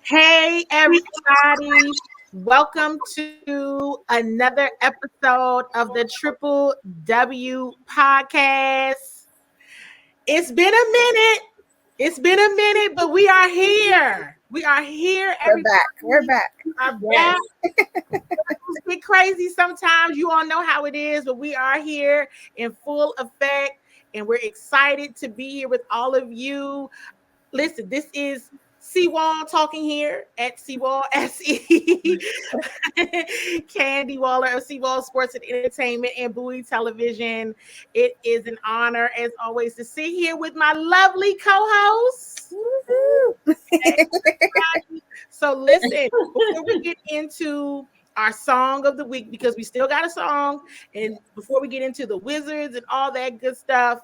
Hey, everybody. Welcome to another episode of the Triple W podcast. It's been a minute. It's been a minute, but we are here. We are here. We're back. We're Everybody back. are Yes. back. It's get crazy sometimes. You all know how it is, but we are here in full effect, and we're excited to be here with all of you. Listen, this is Seawall talking here at Seawall SE. Candy Waller of Seawall Sports and Entertainment and Bowie Television. It is an honor, as always, to sit here with my lovely co-host. So listen, before we get into our song of the week, because we still got a song, and before we get into the Wizards and all that good stuff,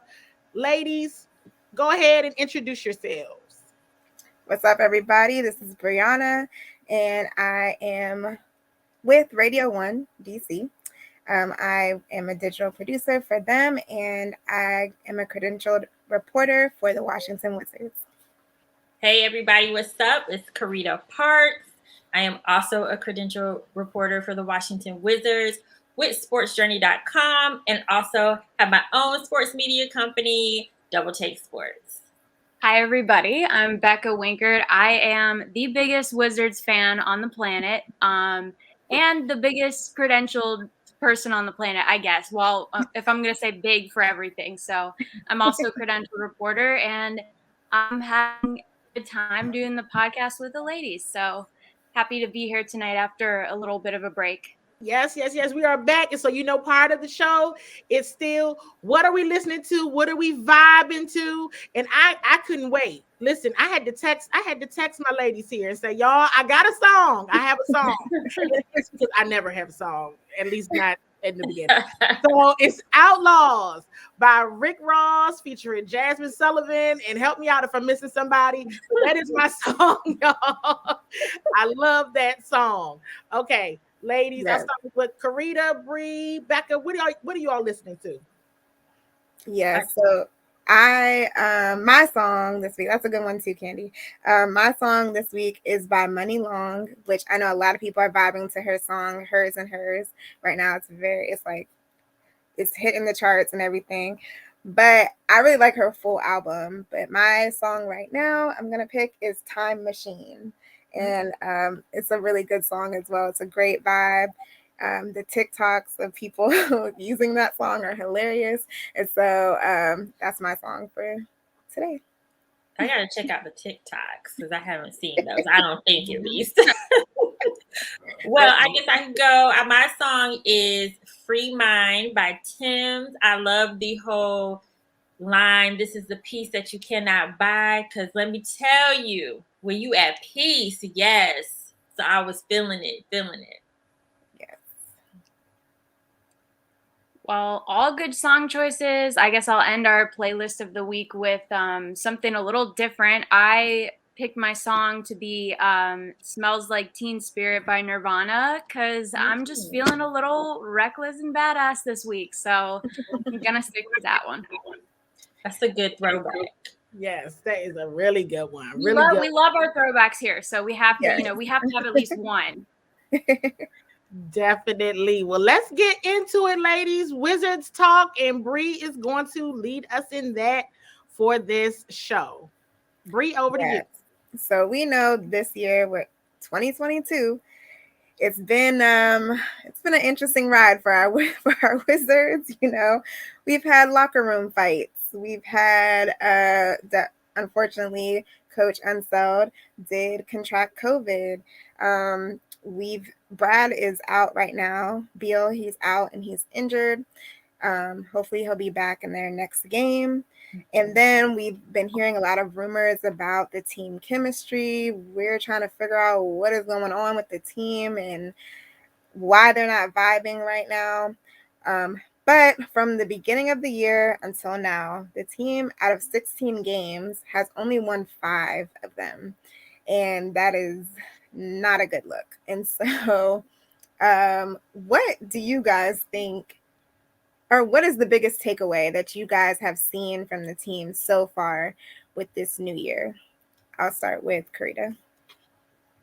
ladies, go ahead and introduce yourselves. What's up, everybody? This is Brianna, and I am with Radio 1 DC. I am a digital producer for them, and I am a credentialed reporter for the Washington Wizards. Hey, everybody. What's up? It's Carita Parks. I am also a credential reporter for the Washington Wizards with sportsjourney.com and also have my own sports media company, Double Take Sports. Hi, everybody. I'm Becca Winkert. I am the biggest Wizards fan on the planet and the biggest credentialed person on the planet, I guess. Well, if I'm going to say big for everything. So I'm also a credentialed reporter, and I'm having a good time doing the podcast with the ladies. So happy to be here tonight after a little bit of a break. Yes. We are back. And so, part of the show is still what are we listening to? What are we vibing to? And I couldn't wait. Listen, I had to text my ladies here and say, y'all, I got a song. I have a song. It's because I never have a song, at least not in the beginning. So it's Outlaws by Rick Ross featuring Jasmine Sullivan. And help me out if I'm missing somebody. But that is my song, y'all. I love that song. Okay. Ladies, Yes. I'll start with Carita, Bree, Becca. What are you all listening to? Yeah, so my song this week, that's a good one too, Candy. My song this week is by Money Long, which I know a lot of people are vibing to her song, Hers and Hers. Right now it's hitting the charts and everything. But I really like her full album. But my song right now I'm gonna pick is Time Machine. And it's a really good song as well. It's a great vibe. The TikToks of people using that song are hilarious. And so that's my song for today. I got to check out the TikToks because I haven't seen those. I don't think at least. Well, I guess I can go. My song is Free Mind by Tim's. I love the whole line. This is the peace that you cannot buy. Because let me tell you, when you at peace, yes. So I was feeling it. Yes. Well, all good song choices. I guess I'll end our playlist of the week with something a little different. I picked my song to be Smells Like Teen Spirit by Nirvana because I'm just feeling a little reckless and badass this week. So I'm going to stick with that one. That's a good throwback. Yes, that is a really good one. We love our throwbacks here. So we have to, Yes. we have to have at least one. Definitely. Well, let's get into it, ladies. Wizards talk, and Bree is going to lead us in that for this show. Bree, over to you. So we know this year, with 2022, it's been an interesting ride for our Wizards. We've had locker room fights. We've had that unfortunately Coach Unseld did contract COVID. Brad is out right now. Beal, he's out and he's injured. Hopefully he'll be back in their next game. And then we've been hearing a lot of rumors about the team chemistry. We're trying to figure out what is going on with the team and why they're not vibing right now. But from the beginning of the year until now, the team out of 16 games has only won 5 of them. And that is not a good look. And so what do you guys think, or what is the biggest takeaway that you guys have seen from the team so far with this new year? I'll start with Carita.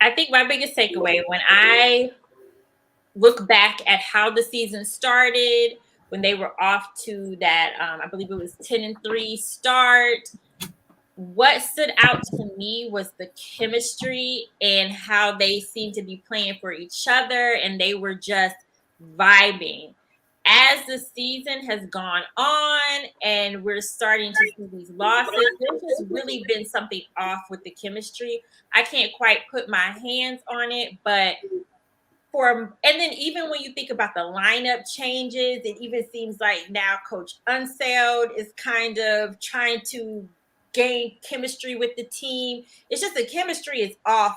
I think my biggest takeaway when I look back at how the season started, when they were off to that, I believe it was 10-3 start, what stood out to me was the chemistry and how they seemed to be playing for each other, and they were just vibing. As the season has gone on and we're starting to see these losses, there's just really been something off with the chemistry. I can't quite put my hands on it, but and then even when you think about the lineup changes, it even seems like now Coach Unsailed is kind of trying to gain chemistry with the team. It's just the chemistry is off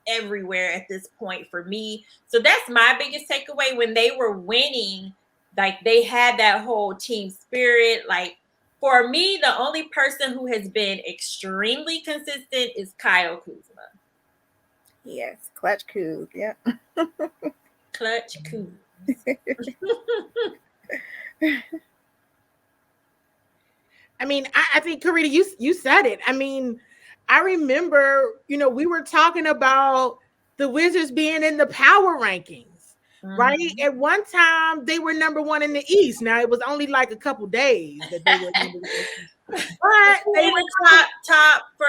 everywhere at this point for me. So that's my biggest takeaway. When they were winning, like they had that whole team spirit. Like for me, the only person who has been extremely consistent is Kyle Kuzma. Yes, Clutch Kuz. Yeah. Clutch Kuz. I mean, I think Carita, you said it. I mean, I remember, we were talking about the Wizards being in the power rankings, right? At one time, they were number one in the East. Now it was only like a couple days that they were number one. But they were top for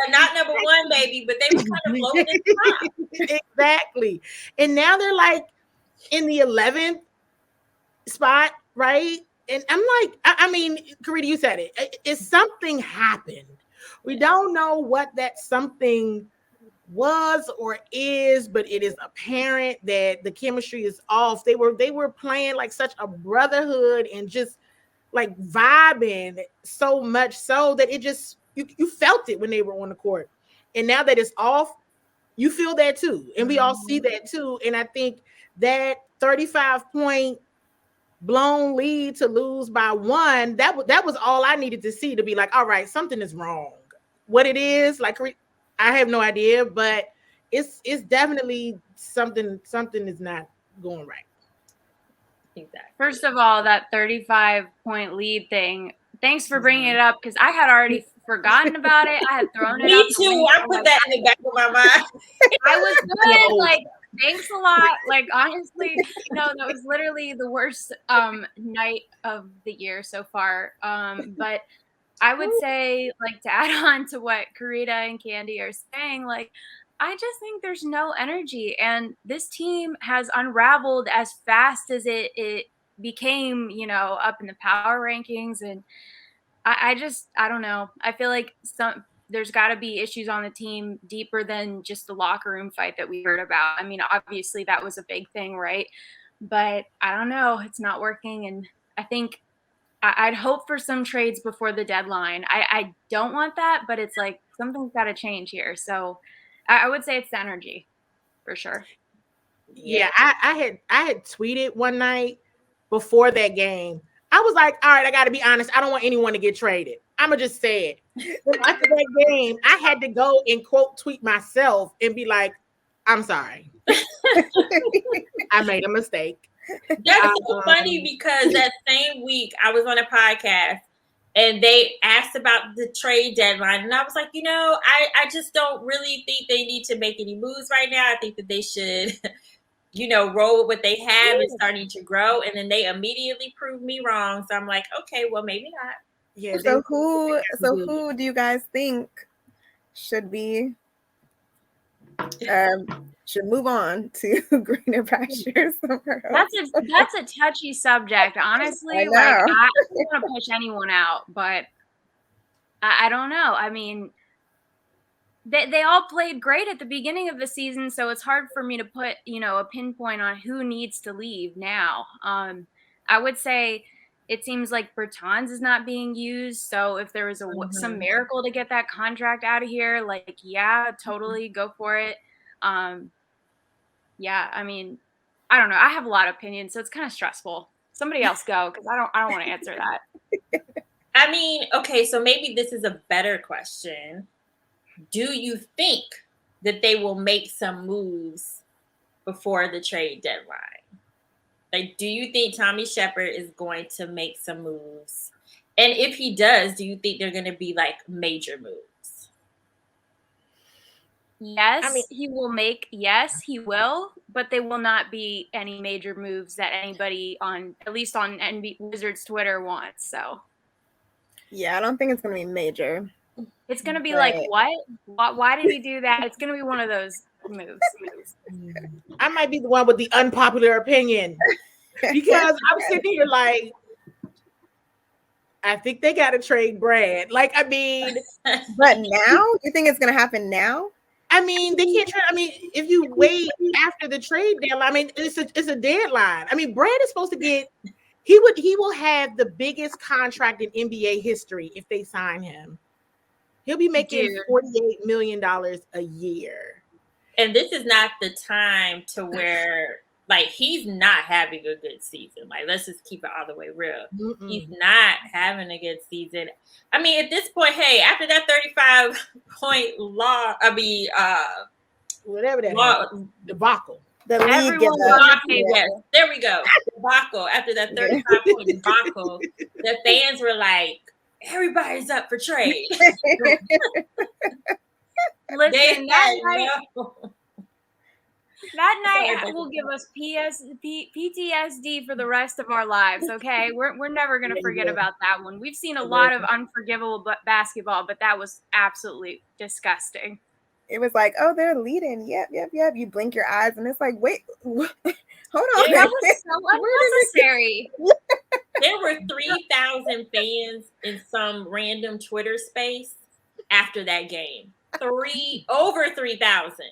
not number one, baby, but they were kind of floating in the top. Exactly. And now they're like in the 11th spot, right? And I'm like, I mean, Carita, you said it. It's something happened. We don't know what that something was or is, but it is apparent that the chemistry is off. They were playing like such a brotherhood and just like vibing so much so that it just you felt it when they were on the court. And now that it's off, you feel that too. And we all see that too. And I think that 35-point blown lead to lose by one, that was all I needed to see to be like, all right, something is wrong. What it is, like, I have no idea, but it's definitely something is not going right. Exactly. First of all, that 35-point lead thing, thanks for bringing it up, because I had already forgotten about it. I had thrown it out. Me too. I put that in the back of my mind. I was good. Like, thanks a lot. Like, honestly, that was literally the worst night of the year so far. But I would say, like, to add on to what Carita and Candi are saying, like, I just think there's no energy, and this team has unraveled as fast as it became, up in the power rankings. And I don't know. I feel like there's got to be issues on the team deeper than just the locker room fight that we heard about. I mean, obviously that was a big thing, right? But I don't know. It's not working, and I think I'd hope for some trades before the deadline. I don't want that, but it's like something's got to change here. So I would say it's the energy for sure. Yeah, I had tweeted one night before that game. I was like, all right, I got to be honest. I don't want anyone to get traded. I'm going to just say it. And after that game, I had to go and quote tweet myself and be like, I'm sorry. I made a mistake. That's so funny because that same week I was on a podcast and they asked about the trade deadline. And I was like, I just don't really think they need to make any moves right now. I think that they should, roll with what they have and starting to grow. And then they immediately proved me wrong. So I'm like, okay, well, maybe not. Yeah. So who do you guys think should be should move on to greener pastures somewhere else? That's a touchy subject, honestly. I don't want to push anyone out, but I don't know. I mean, they all played great at the beginning of the season, so it's hard for me to put, a pinpoint on who needs to leave now. I would say it seems like Bertans is not being used. So if there was some miracle to get that contract out of here, like, yeah, totally go for it. Yeah, I mean, I don't know. I have a lot of opinions, so it's kind of stressful. Somebody else go, because I don't want to answer that. I mean, okay, so maybe this is a better question. Do you think that they will make some moves before the trade deadline? Like, do you think Tommy Shepard is going to make some moves? And if he does, do you think they're going to be like major moves? Yes, I mean, he will make. Yes, he will, but they will not be any major moves that anybody on, at least on Wizards Twitter, wants. So Yeah, I don't think it's gonna be major. it's gonna be like, But what? Why did he do that? It's gonna be one of those moves. I might be the one with the unpopular opinion because I'm sitting here like, I think they got to trade Brad. Like, I mean, but now you think it's gonna happen now? they can't trade. I mean, if you wait after the trade deadline, I mean, it's a deadline. I mean, Brad is supposed to get. He will have the biggest contract in NBA history if they sign him. He'll be making Dude. $48 million a year. And this is not the time to where, like, he's not having a good season. Like, let's just keep it all the way real. Mm-mm. He's not having a good season. I mean, at this point, hey, after that 35-point law, Whatever that debacle. The league Everyone gives up. got debacle, yes, there we go. Debacle. After that 35-point debacle, the fans were like, everybody's up for trade. Listen, that night Sorry, will give us PTSD for the rest of our lives. Okay, we're never gonna forget about that one. We've seen a lot of unforgivable basketball, but that was absolutely disgusting. It was like, oh, they're leading. Yep. You blink your eyes, and it's like, wait, hold on. That was so unnecessary. There were 3,000 fans in some random Twitter space after that game. Over 3,000.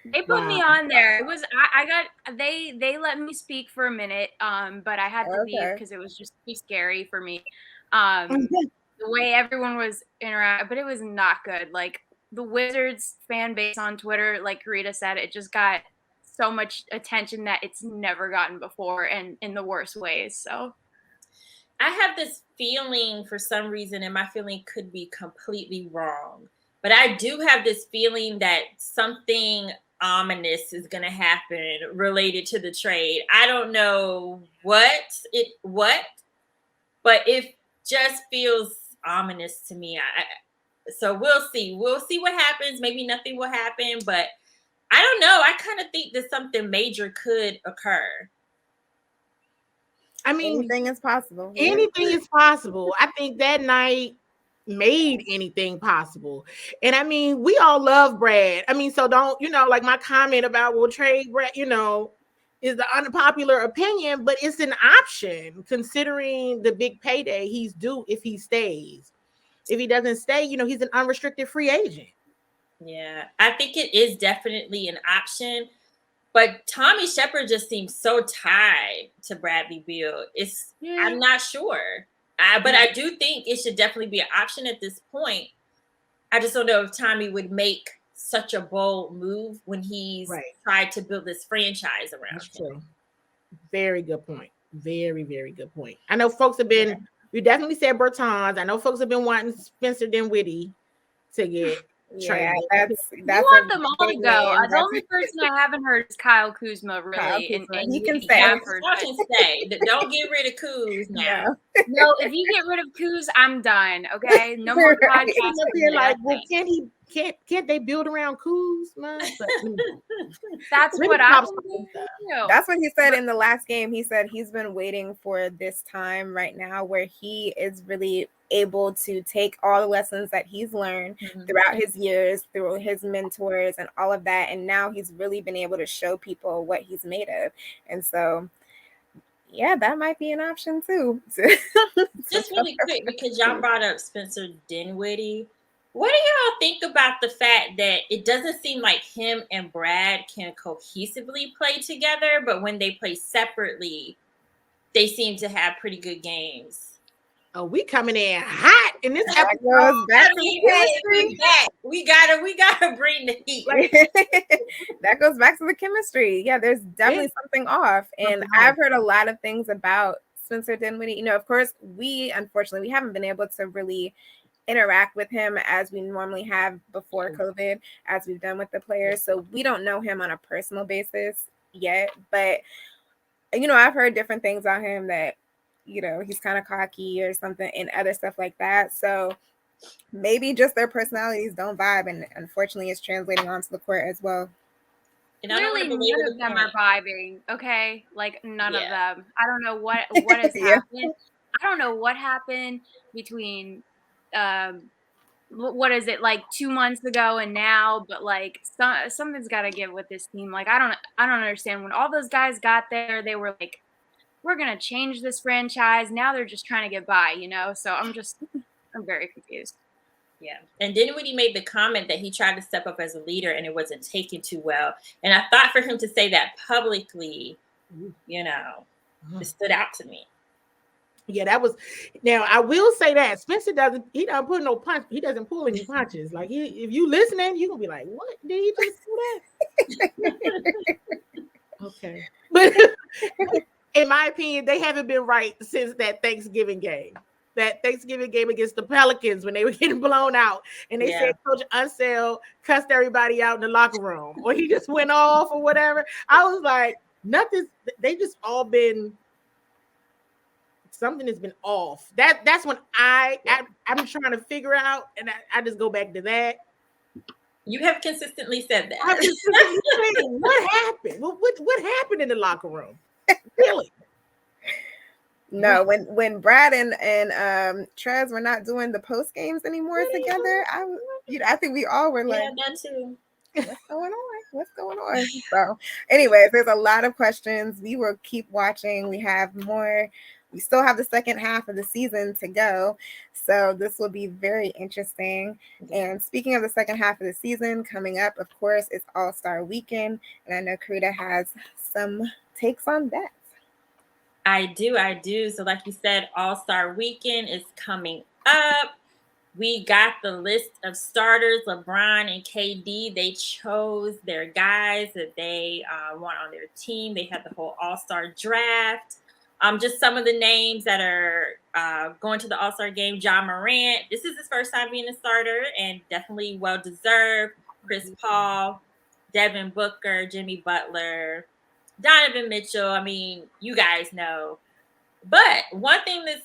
They put me on there. It was I got they let me speak for a minute, but I had to leave because it was just too scary for me. The way everyone was interacting, but it was not good. Like the Wizards fan base on Twitter, like Carita said, it just got so much attention that it's never gotten before, and in the worst ways. So I have this feeling for some reason, and my feeling could be completely wrong, but I do have this feeling that something ominous is going to happen related to the trade. I don't know what, but it just feels ominous to me. So we'll see. We'll see what happens. Maybe nothing will happen, but I don't know. I kind of think that something major could occur. I mean, anything is possible. Anything is possible. I think that night made anything possible. And I mean, we all love Brad. I mean, so don't, like my comment about we'll trade Brad, is the unpopular opinion, but it's an option considering the big payday he's due if he stays. If he doesn't stay, he's an unrestricted free agent. Yeah, I think it is definitely an option. But Tommy Shepard just seems so tied to Bradley Beal. I'm not sure. But I do think it should definitely be an option at this point. I just don't know if Tommy would make such a bold move when he's tried to build this franchise around That's him. true. Very good point. Very, very good point. I know folks have been, we definitely said Bertans. I know folks have been wanting Spencer Dinwiddie to get traded. That's you want them all to go. The only person I haven't heard is Kyle Kuzma, really. And he can stay. Don't get rid of Kuz now. No, if you get rid of Kuz, I'm done. Okay, no more podcasts. Like, well, can't they build around Kuzma? That's what I do. That's what he said in the last game. He said he's been waiting for this time right now where he is really able to take all the lessons that he's learned throughout his years, through his mentors and all of that. And now he's really been able to show people what he's made of. And so, yeah, that might be an option too. Just really quick, because y'all brought up Spencer Dinwiddie. What do y'all think about the fact that it doesn't seem like him and Brad can cohesively play together, but when they play separately, they seem to have pretty good games? Oh, we coming in hot in this episode. We gotta bring the heat. That goes back to the chemistry. Yeah, there's definitely something off. And I've heard a lot of things about Spencer Dinwiddie. Of course, unfortunately, we haven't been able to really interact with him as we normally have before COVID, as we've done with the players. So we don't know him on a personal basis yet. But, I've heard different things about him that, he's kind of cocky or something and other stuff like that. So maybe just their personalities don't vibe, and unfortunately, it's translating onto the court as well. And I don't want Clearly, to belabor none of the them point. are vibing. Okay, like none of Yeah. them. I don't know what has Yeah. happened. I don't know what happened between um what is it, like 2 months ago and now, but like something's got to give with this team. Like I don't understand. When all those guys got there, they were like, we're going to change this franchise. Now they're just trying to get by, you know? So I'm very confused. Yeah. And then when he made the comment that he tried to step up as a leader and it wasn't taken too well. And I thought for him to say that publicly, you know, it stood out to me. Yeah, that was. Now I will say that Spencer doesn't. He doesn't put no punch. He doesn't pull any punches. Like if you listening, you gonna be like, "What did he just do that?" Okay, but in my opinion, they haven't been right since that Thanksgiving game. That Thanksgiving game against the Pelicans when they were getting blown out, and they said Coach Unseld cussed everybody out in the locker room, or he just went off or whatever. I was like, nothing. They just all been. Something has been off. That's when I'm trying to figure out, and I just go back to that. You have consistently said that. I'm consistently saying, what happened? What happened in the locker room? Really? No, when Brad and Trez were not doing the post games anymore together, I think we all were like, that too. What's going on? What's going on? So, anyways, there's a lot of questions. We will keep watching. We have more. We still have the second half of the season to go. So this will be very interesting. And speaking of the second half of the season coming up, of course, it's All-Star Weekend. And I know Carita has some takes on that. I do. So like you said, All-Star Weekend is coming up. We got the list of starters, LeBron and KD. They chose their guys that they want on their team. They had the whole All-Star draft. Just some of the names that are going to the All-Star game. John Morant. This is his first time being a starter and definitely well-deserved. Chris Paul, Devin Booker, Jimmy Butler, Donovan Mitchell. I mean, you guys know. But one thing that's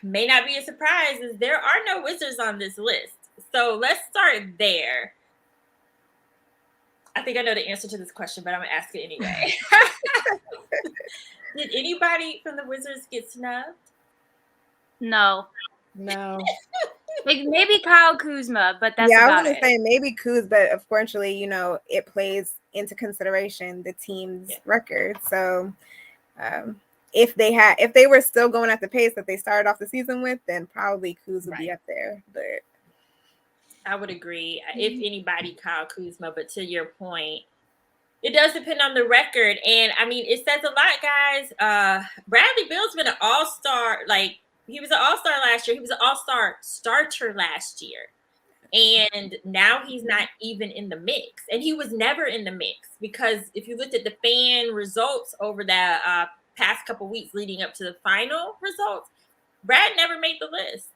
may not be a surprise is there are no Wizards on this list. So let's start there. I think I know the answer to this question, but I'm going to ask it anyway. Did anybody from the Wizards get snubbed? No. Like maybe Kyle Kuzma, but that's about it. I was going to say maybe Kuz, but unfortunately, it plays into consideration the team's record. So if they were still going at the pace that they started off the season with, then probably Kuz would be up there. But I would agree. If anybody, Kyle Kuzma. But to your point, it does depend on the record. And I mean, it says a lot, guys. Bradley Beal's been an all-star. Like, he was an all-star last year. He was an all-star starter last year. And now he's not even in the mix. And he was never in the mix because if you looked at the fan results over the past couple weeks leading up to the final results, Brad never made the list.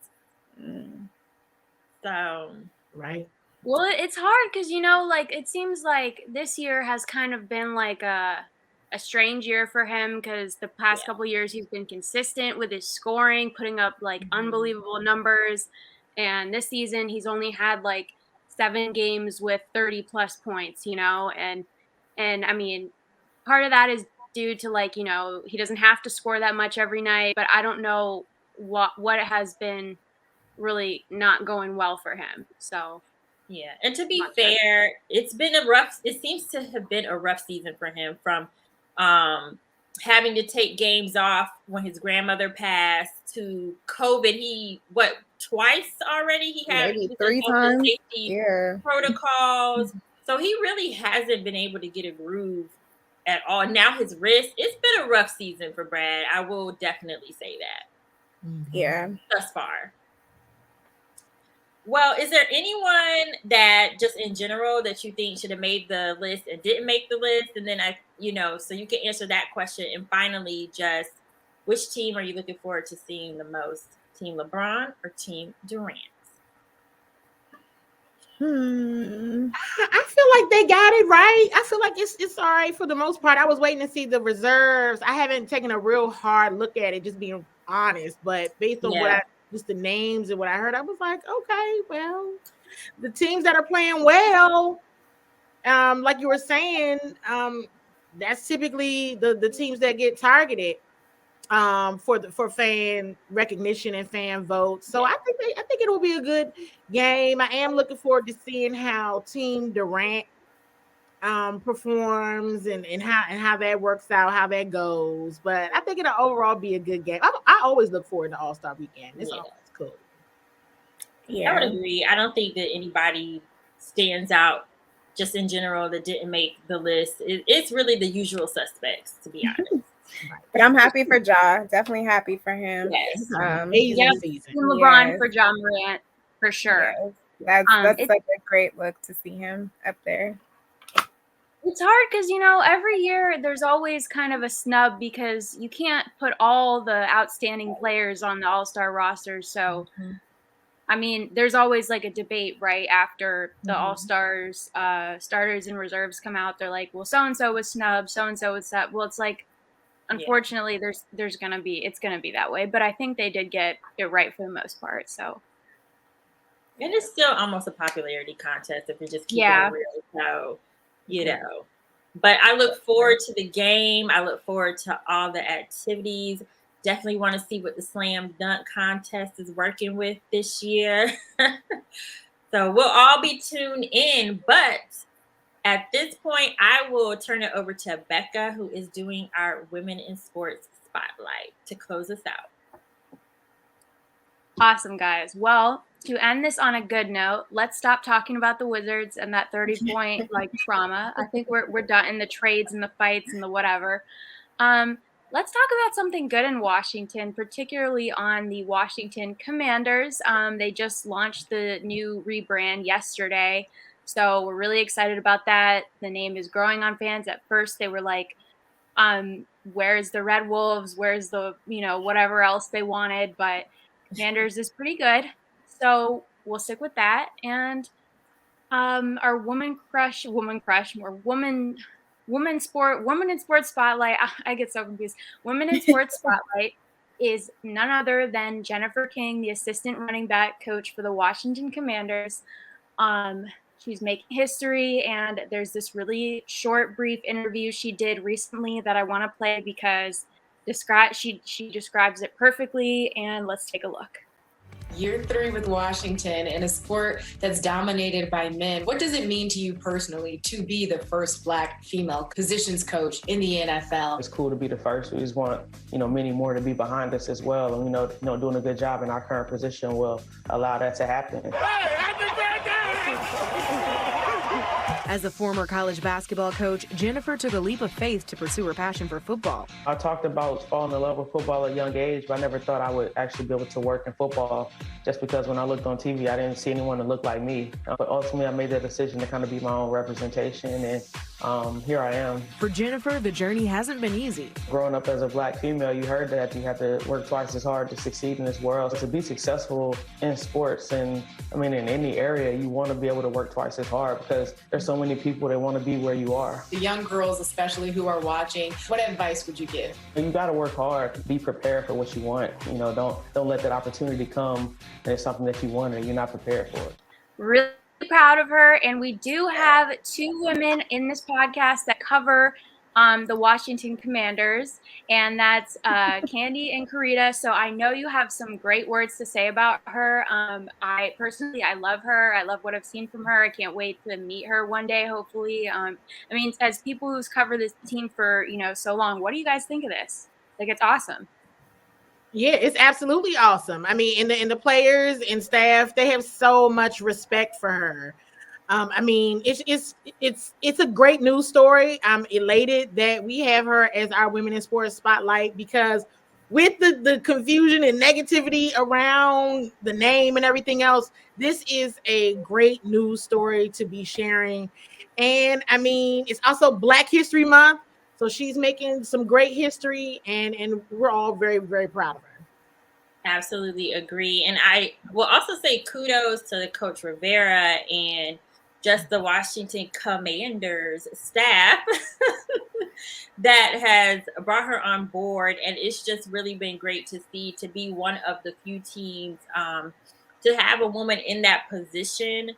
So, right. Well, it's hard because, like, it seems like this year has kind of been like a strange year for him because the past couple years he's been consistent with his scoring, putting up, like, unbelievable numbers. And this season he's only had, like, 7 games with 30-plus points, And I mean, part of that is due to, like, he doesn't have to score that much every night. But I don't know what has been really not going well for him. So... yeah, and to be fair, it seems to have been a rough season for him from having to take games off when his grandmother passed to COVID. Twice already? He had maybe 3 times. Safety protocols. So he really hasn't been able to get a groove at all. Now his wrist, it's been a rough season for Brad. I will definitely say that. Yeah. Thus far. Well, is there anyone that just in general that you think should have made the list and didn't make the list? And then so you can answer that question. And finally, just which team are you looking forward to seeing the most? Team LeBron or Team Durant? I feel like they got it right. I feel like it's all right for the most part. I was waiting to see the reserves. I haven't taken a real hard look at it, just being honest. But based on just the names and what I heard, I was like, okay, well, the teams that are playing well, like you were saying, that's typically the teams that get targeted for fan recognition and fan votes. So I think it will be a good game. I am looking forward to seeing how Team Durant performs and how that works out, how that goes. But I think it'll overall be a good game. I always look forward to All-Star Weekend. It's always cool. I would agree. I don't think that anybody stands out just in general that didn't make the list. It's really the usual suspects, to be honest. But I'm happy for Ja. Definitely happy for him. Yes. Amazing season. LeBron for John Morant for sure. Yes. That's such a great look to see him up there. It's hard because, every year there's always kind of a snub because you can't put all the outstanding players on the All-Star roster. So, I mean, there's always like a debate right after the All-Stars, starters and reserves come out. They're like, well, so-and-so was snubbed, so-and-so was snubbed. Well, it's like, unfortunately, it's going to be that way. But I think they did get it right for the most part. So. And it's still almost a popularity contest if you're just keeping it real. So, but I look forward to the game. I look forward to all the activities. Definitely want to see what the slam dunk contest is working with this year. So we'll all be tuned in. But at this point, I will turn it over to Becca, who is doing our Women in Sports Spotlight to close us out. Awesome, guys. Well, to end this on a good note, let's stop talking about the Wizards and that 30-point trauma. I think we're done in the trades and the fights and the whatever. Let's talk about something good in Washington, particularly on the Washington Commanders. They just launched the new rebrand yesterday, so we're really excited about that. The name is growing on fans. At first, they were like, where's the Red Wolves? Where's the, whatever else they wanted? But Commanders is pretty good. So we'll stick with that. And our women in sports spotlight. I get so confused. Women in sports spotlight is none other than Jennifer King, the assistant running back coach for the Washington Commanders. She's making history, and there's this really short, brief interview she did recently that I want to play because she describes it perfectly, and let's take a look. Year 3 with Washington in a sport that's dominated by men. What does it mean to you personally to be the first Black female positions coach in the NFL? It's cool to be the first. We just want, many more to be behind us as well. And, doing a good job in our current position will allow that to happen. Hey, happy birthday! As a former college basketball coach, Jennifer took a leap of faith to pursue her passion for football. I talked about falling in love with football at a young age, but I never thought I would actually be able to work in football just because when I looked on TV, I didn't see anyone that looked like me. But ultimately, I made that decision to kind of be my own representation, and here I am. For Jennifer, the journey hasn't been easy. Growing up as a Black female, you heard that you have to work twice as hard to succeed in this world. To be successful in sports and, in any area, you want to be able to work twice as hard because there's so many people that want to be where you are. The young girls, especially who are watching, what advice would you give? You got to work hard, be prepared for what you want. Don't let that opportunity come and it's something that you want and you're not prepared for it. Really proud of her, and we do have 2 women in this podcast that cover the Washington Commanders, and that's Candi and Carita. So I know you have some great words to say about her. I love her. I love what I've seen from her. I can't wait to meet her one day, hopefully. As people who's covered this team for so long, what do you guys think of this? It's awesome. Yeah, it's absolutely awesome. And the players and staff, they have so much respect for her. It's a great news story. I'm elated that we have her as our Women in Sports Spotlight because with the confusion and negativity around the name and everything else, this is a great news story to be sharing. And it's also Black History Month, so she's making some great history, and we're all very, very proud of her. Absolutely agree. And I will also say kudos to Coach Rivera and just the Washington Commanders staff that has brought her on board, and it's just really been great to see, to be one of the few teams to have a woman in that position.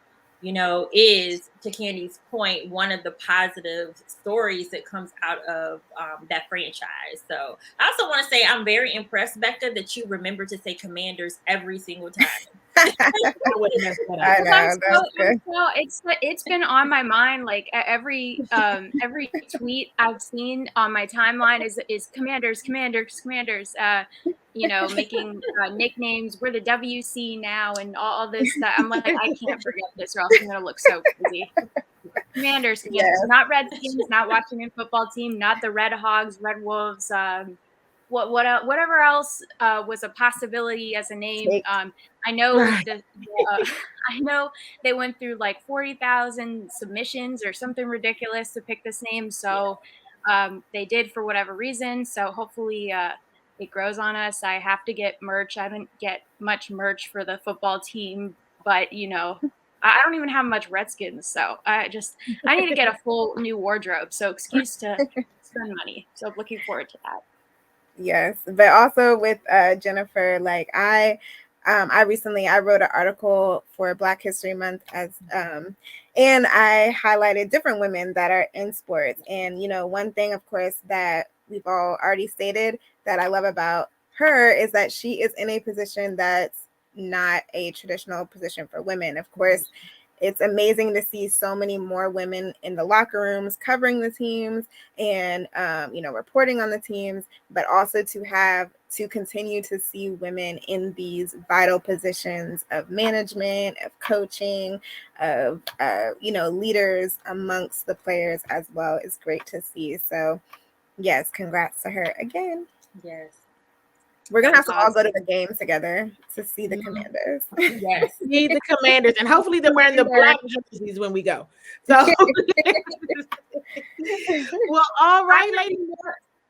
Is, to Candy's point, one of the positive stories that comes out of that franchise. So I also want to say I'm very impressed, Becca, that you remember to say Commanders every single time. I wouldn't mess that I up. know, that's good. It's been on my mind. Like every tweet I've seen on my timeline is Commanders, Commanders, Commanders. Making nicknames. We're the WC now, and all this stuff. I'm like, I can't forget this, or else I'm gonna look so crazy. Commanders, Yes. not Redskins, not Washington football team, not the Red Hogs, Red Wolves. Whatever else was a possibility as a name. Take. I know Right. I know they went through like 40,000 submissions or something ridiculous to pick this name. So they did, for whatever reason. So hopefully it grows on us. I have to get merch. I didn't get much merch for the football team, but I don't even have much Redskins. So I need to get a full new wardrobe. So excuse to spend money. So looking forward to that. Yes, but also with Jennifer, like I recently I wrote an article for Black History Month and I highlighted different women that are in sports. And one thing, of course, that we've all already stated that I love about her is that she is in a position that's not a traditional position for women. Of course, it's amazing to see so many more women in the locker rooms covering the teams and reporting on the teams, but also to continue to see women in these vital positions of management, of coaching, of leaders amongst the players as well is great to see. So yes, congrats to her again. Yes. We're gonna have to all go to the games together to see the Mhm. Commanders. Yes. See the Commanders, and hopefully they're wearing the black jerseys when we go. So, well, all right, ladies.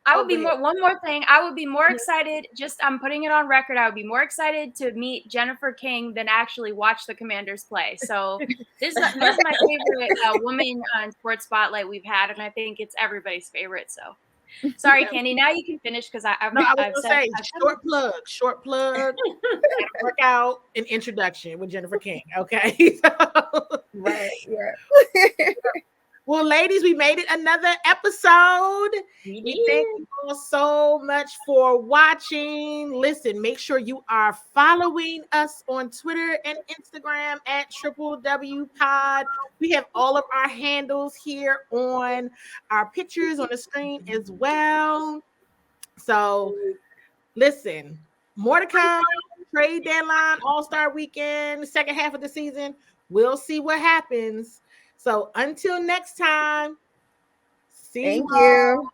I would be one more thing. I would be more excited. I'm putting it on record. I would be more excited to meet Jennifer King than actually watch the Commanders play. So this is my favorite woman on Sports Spotlight we've had, and I think it's everybody's favorite. So sorry, Candy. Now you can finish because I was gonna say short plug. Work out an introduction with Jennifer King. Okay. Right. Yeah. Well, ladies, we made it another episode. We thank you all so much for watching. Listen, make sure you are following us on Twitter and Instagram at @WWPod. We have all of our handles here on our pictures on the screen as well. So, listen, more to come. Trade deadline, All-Star weekend, second half of the season. We'll see what happens. So until next time, see Thank you all. you.